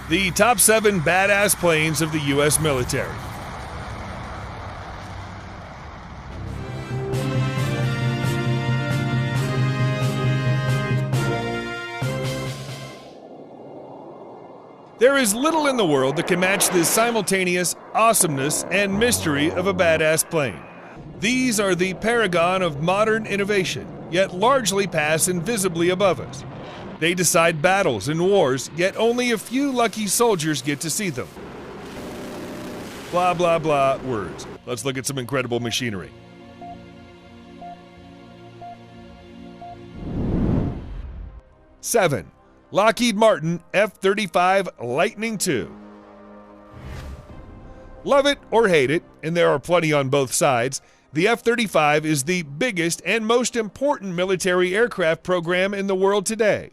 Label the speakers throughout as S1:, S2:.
S1: The top 7 badass planes of the U.S. military. There is little in the world that can match the simultaneous awesomeness and mystery of a badass plane. These are the paragon of modern innovation, yet largely pass invisibly above us. They decide battles and wars, yet only a few lucky soldiers get to see them. Blah, blah, blah words. Let's look at some incredible machinery. Seven. Lockheed Martin F-35 Lightning II. Love it or hate it, and there are plenty on both sides, the F-35 is the biggest and most important military aircraft program in the world today.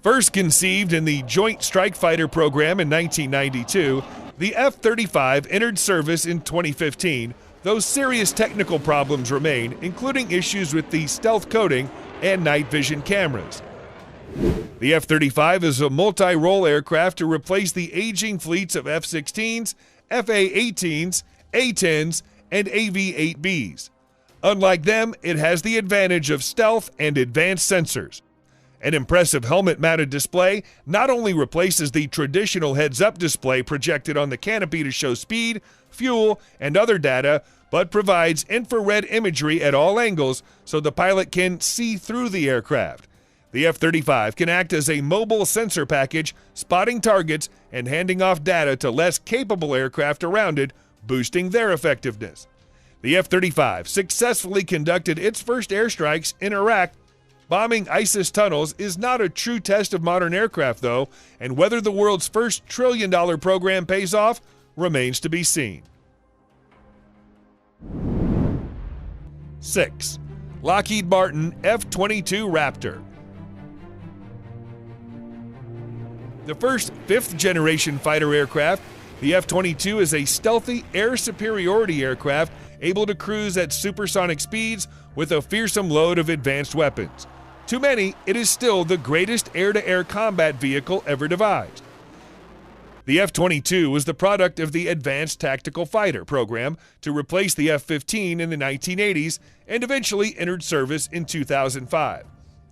S1: First conceived in the Joint Strike Fighter program in 1992, the F-35 entered service in 2015, though serious technical problems remain, including issues with the stealth coating and night vision cameras. The F-35 is a multi-role aircraft to replace the aging fleets of F-16s, FA-18s, A-10s, and AV-8Bs. Unlike them, it has the advantage of stealth and advanced sensors. An impressive helmet-mounted display not only replaces the traditional heads-up display projected on the canopy to show speed, fuel, and other data, but provides infrared imagery at all angles so the pilot can see through the aircraft. The F-35 can act as a mobile sensor package, spotting targets and handing off data to less capable aircraft around it, boosting their effectiveness. The F-35 successfully conducted its first airstrikes in Iraq. Bombing ISIS tunnels is not a true test of modern aircraft, though, and whether the world's first trillion-dollar program pays off remains to be seen. 6. Lockheed Martin F-22 Raptor. The first fifth-generation fighter aircraft, the F-22 is a stealthy air superiority aircraft able to cruise at supersonic speeds with a fearsome load of advanced weapons. To many, it is still the greatest air-to-air combat vehicle ever devised. The F-22 was the product of the Advanced Tactical Fighter program to replace the F-15 in the 1980s and eventually entered service in 2005.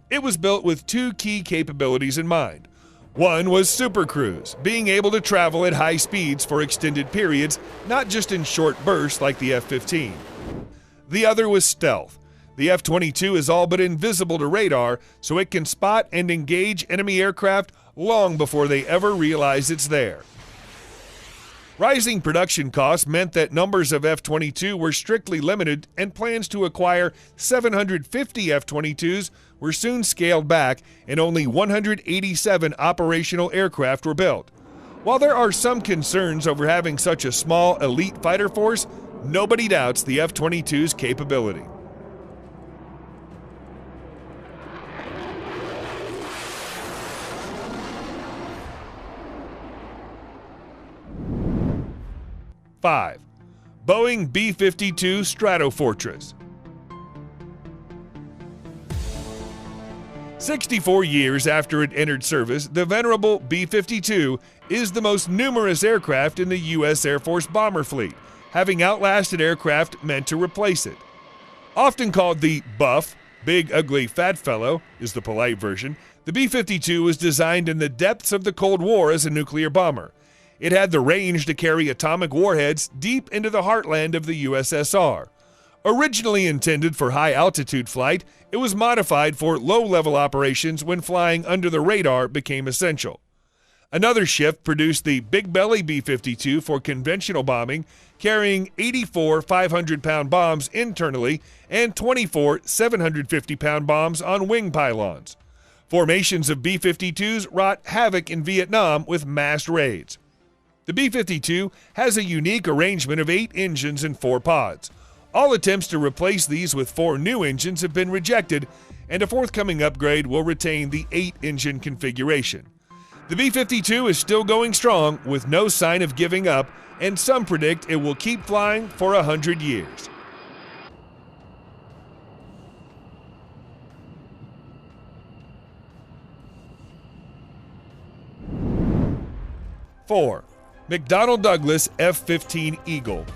S1: It was built with two key capabilities in mind. One was supercruise, being able to travel at high speeds for extended periods, not just in short bursts like the F-15. The other was stealth. The F-22 is all but invisible to radar, so it can spot and engage enemy aircraft long before they ever realize it's there. Rising production costs meant that numbers of F-22 were strictly limited, and plans to acquire 750 F-22s were soon scaled back, and only 187 operational aircraft were built. While there are some concerns over having such a small elite fighter force, nobody doubts the F-22's capability. Five. Boeing B-52 Stratofortress. 64 years after it entered service, the venerable B-52 is the most numerous aircraft in the U.S. Air Force bomber fleet, having outlasted aircraft meant to replace it. Often called the Buff, Big Ugly Fat Fellow is the polite version, the B-52 was designed in the depths of the Cold War as a nuclear bomber. It had the range to carry atomic warheads deep into the heartland of the USSR. Originally intended for high-altitude flight, it was modified for low-level operations when flying under the radar became essential. Another shift produced the Big Belly B-52 for conventional bombing, carrying 84 500-pound bombs internally and 24 750-pound bombs on wing pylons. Formations of B-52s wrought havoc in Vietnam with mass raids. The B-52 has a unique arrangement of 8 engines and 4 pods. All attempts to replace these with 4 new engines have been rejected, and a forthcoming upgrade will retain the 8-engine configuration. The B-52 is still going strong with no sign of giving up, and some predict it will keep flying for 100 years. 4. McDonnell Douglas F-15 Eagle.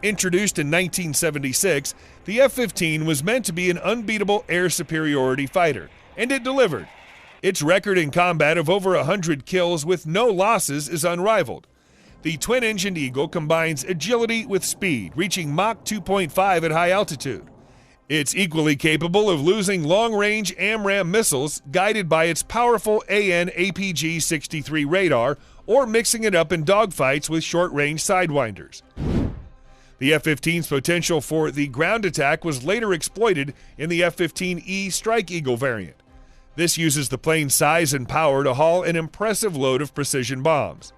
S1: Introduced in 1976, the F-15 was meant to be an unbeatable air superiority fighter, and it delivered. Its record in combat of over 100 kills with no losses is unrivaled. The twin-engined Eagle combines agility with speed, reaching Mach 2.5 at high altitude. It's equally capable of losing long-range AMRAAM missiles guided by its powerful AN/APG-63 radar, or mixing it up in dogfights with short-range sidewinders. The F-15's potential for the ground attack was later exploited in the F-15E Strike Eagle variant. This uses the plane's size and power to haul an impressive load of precision bombs.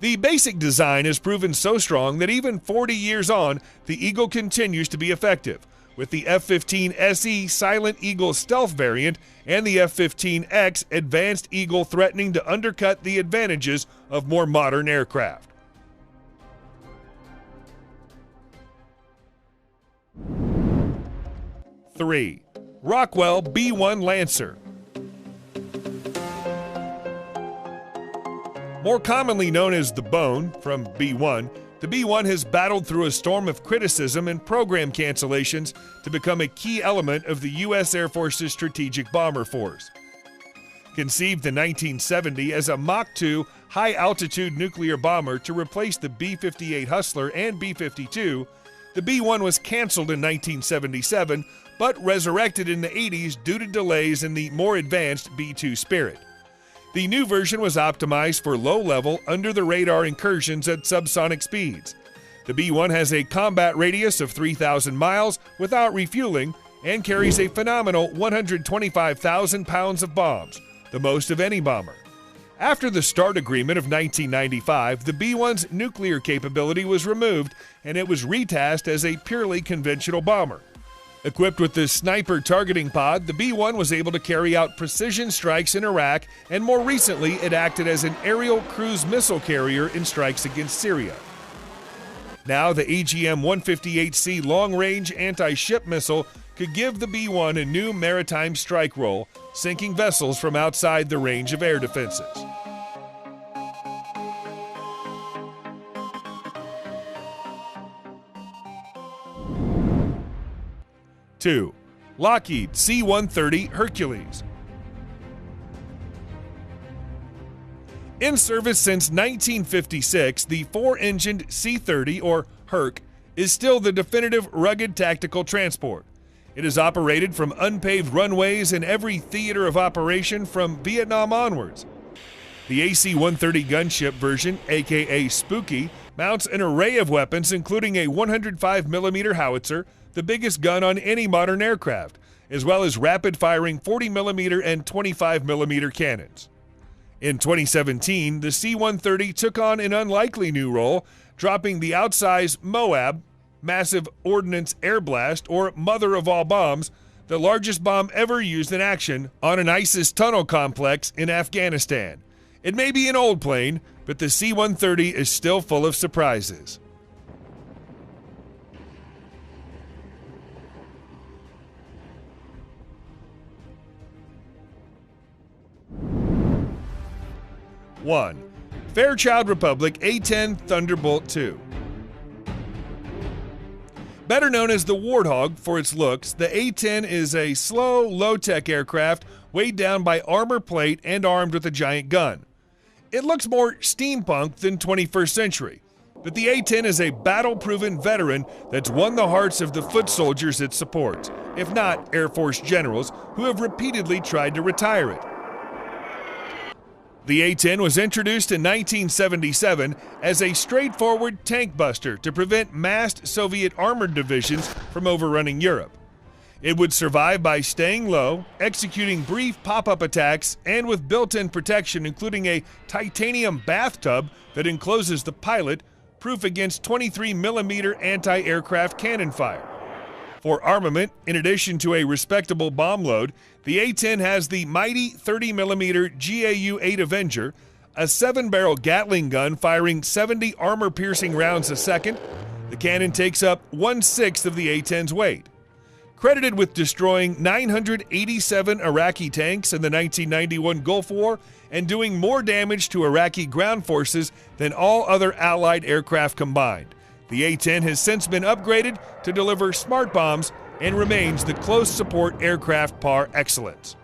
S1: The basic design has proven so strong that even 40 years on, the Eagle continues to be effective, with the F-15 SE Silent Eagle stealth variant and the F-15X Advanced Eagle threatening to undercut the advantages of more modern aircraft. Three. Rockwell B-1 Lancer. More commonly known as the Bone, from B-1, the B-1 has battled through a storm of criticism and program cancellations to become a key element of the U.S. Air Force's strategic bomber force. Conceived in 1970 as a Mach 2 high-altitude nuclear bomber to replace the B-58 Hustler and B-52, the B-1 was canceled in 1977, but resurrected in the 80s due to delays in the more advanced B-2 Spirit. The new version was optimized for low-level, under-the-radar incursions at subsonic speeds. The B-1 has a combat radius of 3,000 miles without refueling and carries a phenomenal 125,000 pounds of bombs, the most of any bomber. After the START agreement of 1995, the B-1's nuclear capability was removed and it was retasked as a purely conventional bomber. Equipped with the sniper targeting pod, the B-1 was able to carry out precision strikes in Iraq, and more recently it acted as an aerial cruise missile carrier in strikes against Syria. Now the AGM-158C long-range anti-ship missile could give the B-1 a new maritime strike role, sinking vessels from outside the range of air defenses. Two. Lockheed C-130 Hercules. In service since 1956, the four-engined C-30, or Herc, is still the definitive rugged tactical transport. It is operated from unpaved runways in every theater of operation from Vietnam onwards. The AC-130 gunship version, aka Spooky, mounts an array of weapons including a 105mm howitzer, the biggest gun on any modern aircraft, as well as rapid-firing 40mm and 25mm cannons. In 2017, the C-130 took on an unlikely new role, dropping the outsized Moab, Massive Ordnance Air Blast, or Mother of All Bombs, the largest bomb ever used in action, on an ISIS tunnel complex in Afghanistan. It may be an old plane, but the C-130 is still full of surprises. One. Fairchild Republic A-10 Thunderbolt II. Better known as the Warthog for its looks, the A-10 is a slow, low-tech aircraft weighed down by armor plate and armed with a giant gun. It looks more steampunk than 21st century, but the A-10 is a battle-proven veteran that's won the hearts of the foot soldiers it supports, if not Air Force generals who have repeatedly tried to retire it. The A-10 was introduced in 1977 as a straightforward tank buster to prevent massed Soviet armored divisions from overrunning Europe. It would survive by staying low, executing brief pop-up attacks, and with built-in protection including a titanium bathtub that encloses the pilot, proof against 23mm anti-aircraft cannon fire. For armament, in addition to a respectable bomb load, the A-10 has the mighty 30mm GAU-8 Avenger, a 7-barrel Gatling gun firing 70 armor-piercing rounds a second. The cannon takes up 1/6 of the A-10's weight. Credited with destroying 987 Iraqi tanks in the 1991 Gulf War and doing more damage to Iraqi ground forces than all other Allied aircraft combined. The A-10 has since been upgraded to deliver smart bombs and remains the close support aircraft par excellence.